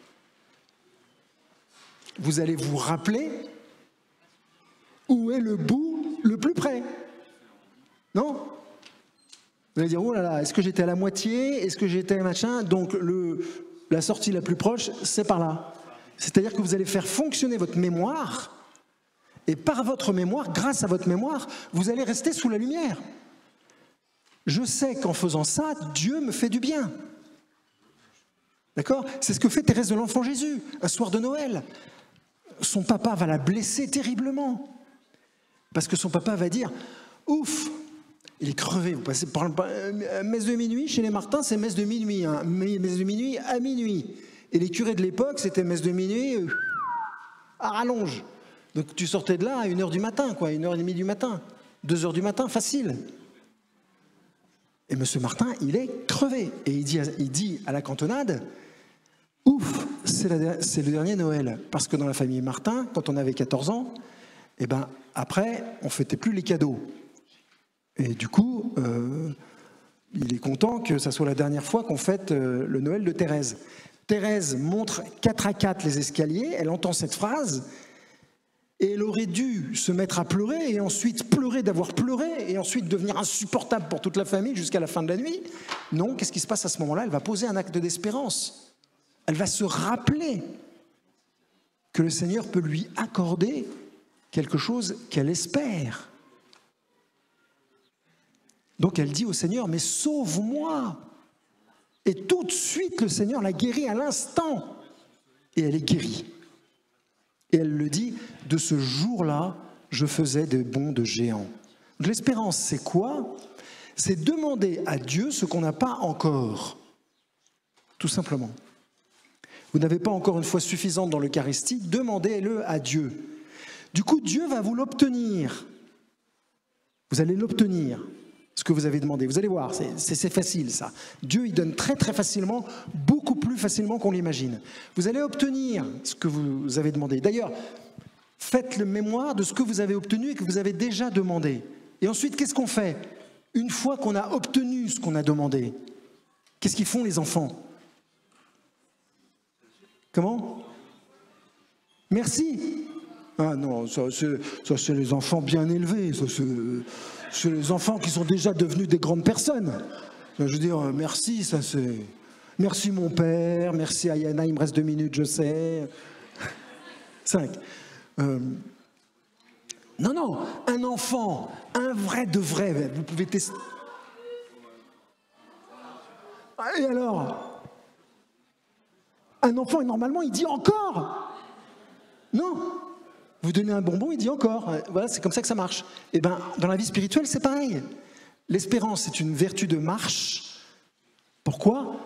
Vous allez vous rappeler où est le bout le plus près. Non? Vous allez dire, oh là là, est-ce que j'étais à la moitié? Est-ce que j'étais machin? Donc la sortie la plus proche, c'est par là. C'est-à-dire que vous allez faire fonctionner votre mémoire, et par votre mémoire, grâce à votre mémoire, vous allez rester sous la lumière. Je sais qu'en faisant ça, Dieu me fait du bien. D'accord? C'est ce que fait Thérèse de l'Enfant Jésus, un soir de Noël. Son papa va la blesser terriblement. Parce que son papa va dire, ouf, il est crevé. Vous passez par messe de minuit, chez les Martins, c'est messe de minuit. Hein. Messe de minuit à minuit. Et les curés de l'époque, c'était messe de minuit à rallonge. Donc tu sortais de là à 1h du matin, quoi, 1h30 du matin, 2h du matin, facile. Et M. Martin, il est crevé. Et il dit à la cantonade, ouf, c'est le dernier Noël. Parce que dans la famille Martin, quand on avait 14 ans, eh ben, après, on ne fêtait plus les cadeaux. Et du coup, il est content que ça soit la dernière fois qu'on fête le Noël de Thérèse. Thérèse montre 4 à 4 les escaliers, elle entend cette phrase, et elle aurait dû se mettre à pleurer, et ensuite pleurer d'avoir pleuré, et ensuite devenir insupportable pour toute la famille jusqu'à la fin de la nuit. Non, qu'est-ce qui se passe à ce moment-là? Elle va poser un acte d'espérance. Elle va se rappeler que le Seigneur peut lui accorder quelque chose qu'elle espère. Donc elle dit au Seigneur, mais sauve-moi. Et tout de suite, le Seigneur la guérit à l'instant. Et elle est guérie. Et elle le dit, de ce jour-là, je faisais des bonds de géant. Donc l'espérance, c'est quoi? C'est demander à Dieu ce qu'on n'a pas encore. Tout simplement. Vous n'avez pas encore une foi suffisante dans l'Eucharistie, demandez-le à Dieu. Du coup, Dieu va vous l'obtenir. Vous allez l'obtenir. Ce que vous avez demandé. Vous allez voir, c'est facile ça. Dieu, il donne très très facilement, beaucoup plus facilement qu'on l'imagine. Vous allez obtenir ce que vous avez demandé. D'ailleurs, faites le mémoire de ce que vous avez obtenu et que vous avez déjà demandé. Et ensuite, qu'est-ce qu'on fait? Une fois qu'on a obtenu ce qu'on a demandé, qu'est-ce qu'ils font les enfants? Comment? Merci. Ah non, ça c'est les enfants bien élevés, ça c'est les enfants qui sont déjà devenus des grandes personnes. Je veux dire, merci, ça c'est... Merci mon père, merci Ayana, il me reste 2 minutes, je sais. 5. Non, un enfant, un vrai de vrai, vous pouvez tester. Et alors? Un enfant, normalement, il dit encore. Non. Vous donnez un bonbon, il dit encore. Voilà, c'est comme ça que ça marche. Et bien, dans la vie spirituelle, c'est pareil. L'espérance, c'est une vertu de marche. Pourquoi?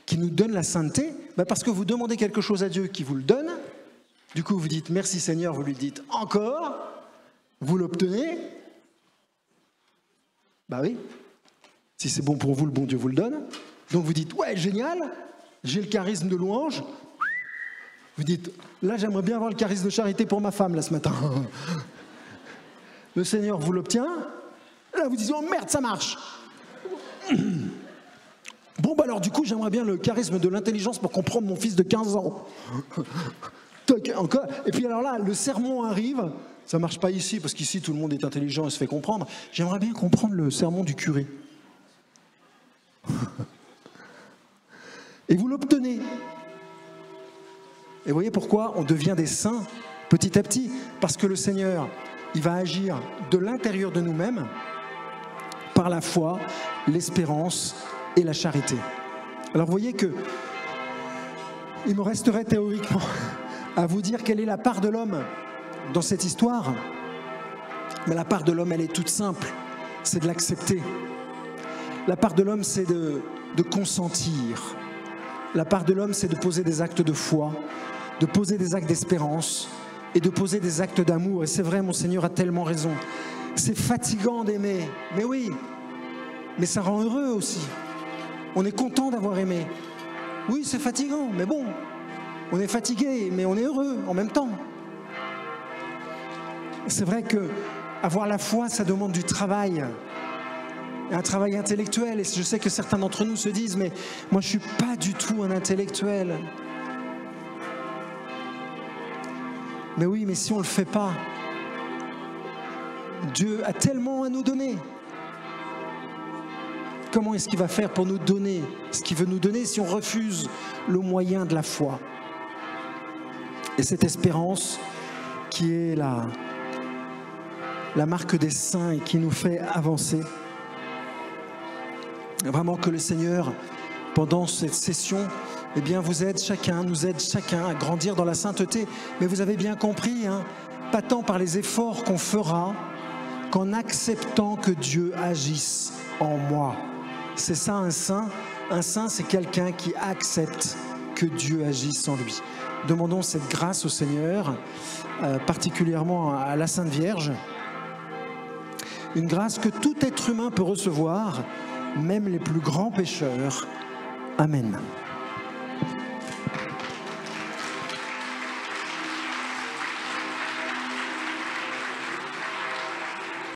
Qui nous donne la sainteté. Parce que vous demandez quelque chose à Dieu qui vous le donne. Du coup, vous dites merci Seigneur, vous lui dites encore. Vous l'obtenez. Bah oui. Si c'est bon pour vous, le bon Dieu vous le donne. Donc vous dites ouais, génial, j'ai le charisme de louange. Vous dites, là j'aimerais bien avoir le charisme de charité pour ma femme là ce matin. Le Seigneur vous l'obtient. Là vous dites, oh merde, ça marche. Bon bah alors du coup j'aimerais bien le charisme de l'intelligence pour comprendre mon fils de 15 ans. Encore. Et puis alors là, le sermon arrive. Ça marche pas ici parce qu'ici tout le monde est intelligent et se fait comprendre. J'aimerais bien comprendre le sermon du curé. Et vous l'obtenez. Et vous voyez pourquoi on devient des saints petit à petit? Parce que le Seigneur, il va agir de l'intérieur de nous-mêmes par la foi, l'espérance et la charité. Alors vous voyez que il me resterait théoriquement à vous dire quelle est la part de l'homme dans cette histoire. Mais la part de l'homme, elle est toute simple, c'est de l'accepter. La part de l'homme, c'est de consentir. La part de l'homme, c'est de poser des actes de foi, de poser des actes d'espérance et de poser des actes d'amour. Et c'est vrai, mon Seigneur a tellement raison. C'est fatigant d'aimer, mais oui, mais ça rend heureux aussi. On est content d'avoir aimé. Oui, c'est fatigant, mais bon, on est fatigué, mais on est heureux en même temps. C'est vrai que avoir la foi, ça demande du travail. Un travail intellectuel. Et je sais que certains d'entre nous se disent, mais moi je ne suis pas du tout un intellectuel. Mais oui, mais si on ne le fait pas, Dieu a tellement à nous donner. Comment est-ce qu'il va faire pour nous donner ce qu'il veut nous donner si on refuse le moyen de la foi? Et cette espérance qui est la marque des saints et qui nous fait avancer. Vraiment que le Seigneur, pendant cette session, eh bien, nous aide chacun à grandir dans la sainteté. Mais vous avez bien compris, hein, pas tant par les efforts qu'on fera, qu'en acceptant que Dieu agisse en moi. C'est ça un saint. Un saint, c'est quelqu'un qui accepte que Dieu agisse en lui. Demandons cette grâce au Seigneur, particulièrement à la Sainte Vierge. Une grâce que tout être humain peut recevoir même les plus grands pécheurs. Amen.